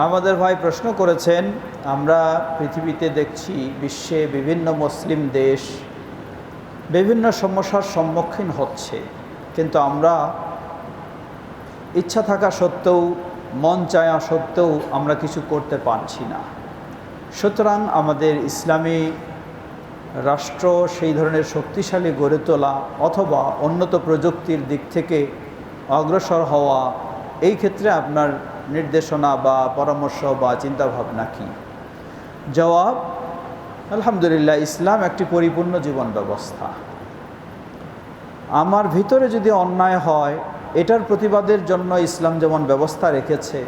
আমাদের ভাই প্রশ্ন করেছেন, আমরা পৃথিবীতে দেখছি বিশ্বে বিভিন্ন মুসলিম দেশ বিভিন্ন সমস্যার সম্মুখীন হচ্ছে, কিন্তু আমরা ইচ্ছা থাকা সত্ত্বেও, মন চায়া সত্ত্বেও আমরা কিছু করতে পারছি না। সুতরাং আমাদের ইসলামী রাষ্ট্র সেই ধরনের শক্তিশালী গড়ে তোলা অথবা উন্নত প্রযুক্তির দিক থেকে অগ্রসর হওয়া, এই ক্ষেত্রে আপনার নির্দেশনা বা পরামর্শ বা চিন্তাভাবনা কী? জবাব, আলহামদুলিল্লাহ, ইসলাম একটি পরিপূর্ণ জীবন ব্যবস্থা। আমার ভিতরে যদি অন্যায় হয়, এটার প্রতিবাদের জন্য ইসলাম যেমন ব্যবস্থা রেখেছে,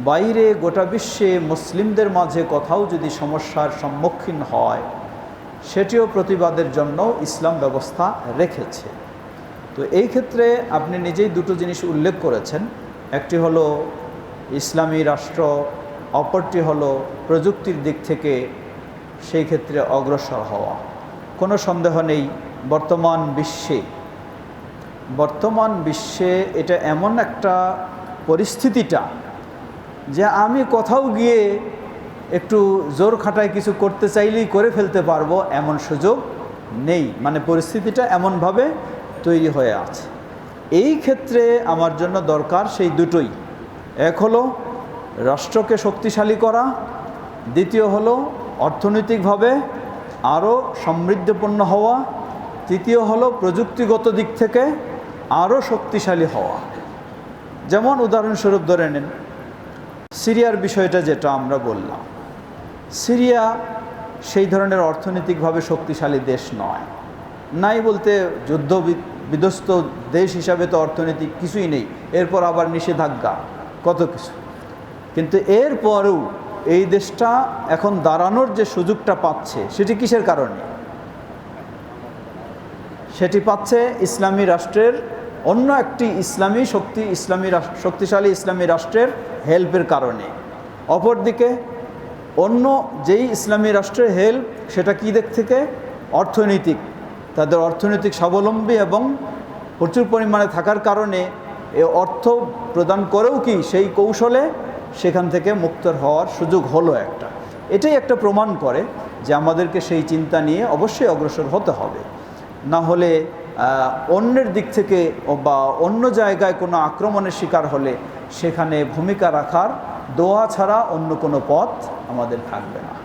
বাইরে গোটা বিশ্বে মুসলিমদের মাঝে কোথাও যদি সমস্যার সম্মুখীন হয়, সেটিও প্রতিবাদের জন্য ইসলাম ব্যবস্থা রেখেছে। তো এই ক্ষেত্রে আপনি নিজেই দুটো জিনিস উল্লেখ করেছেন, একটি হলো ইসলামী রাষ্ট্র, অপরটি হলো প্রযুক্তির দিক থেকে সেই ক্ষেত্রে অগ্রসর হওয়া। কোনো সন্দেহ নেই, বর্তমান বিশ্বে এটা এমন একটা পরিস্থিতিটা যে আমি কোথাও গিয়ে একটু জোর খাটায় কিছু করতে চাইলেই করে ফেলতে পারবো এমন সুযোগ নেই। মানে পরিস্থিতিটা এমনভাবে তৈরি হয়ে আছে। এই ক্ষেত্রে আমার জন্য দরকার সেই দুটোই। এক হলো রাষ্ট্রকে শক্তিশালী করা, দ্বিতীয় হলো অর্থনৈতিকভাবে আরও সমৃদ্ধপূর্ণ হওয়া, তৃতীয় হলো প্রযুক্তিগত দিক থেকে আরও শক্তিশালী হওয়া। যেমন উদাহরণস্বরূপ ধরে নেন সিরিয়ার বিষয়টা, যেটা আমরা বললাম, সিরিয়া সেই ধরনের অর্থনৈতিকভাবে শক্তিশালী দেশ নয়। নাই বলতে যুদ্ধ বিধ্বস্ত দেশ হিসাবে তো অর্থনৈতিক কিছুই নেই, এরপর আবার নিষেধাজ্ঞা, কত কিছু। কিন্তু এরপরেও এই দেশটা এখন দাঁড়ানোর যে সুযোগটা পাচ্ছে, সেটি কিসের কারণে? সেটি পাচ্ছে ইসলামী রাষ্ট্রের, অন্য একটি শক্তিশালী ইসলামী রাষ্ট্রের হেল্পের কারণে। অপরদিকে অন্য যেই ইসলামী রাষ্ট্রের হেল্প, সেটা কী দিক থেকে? অর্থনৈতিক। তাদের অর্থনৈতিক স্বাবলম্বী এবং প্রচুর পরিমাণে থাকার কারণে এ অর্থ প্রদান করেও কি সেই কৌশলে সেখান থেকে মুক্ত হওয়ার সুযোগ হলো একটা। এটাই একটা প্রমাণ করে যে আমাদেরকে সেই চিন্তা নিয়ে অবশ্যই অগ্রসর হতে হবে। না হলে অন্যের দিক থেকে বা অন্য জায়গায় কোনো আক্রমণের শিকার হলে সেখানে ভূমিকা রাখার দোয়া ছাড়া অন্য কোনো পথ আমাদের থাকবে না।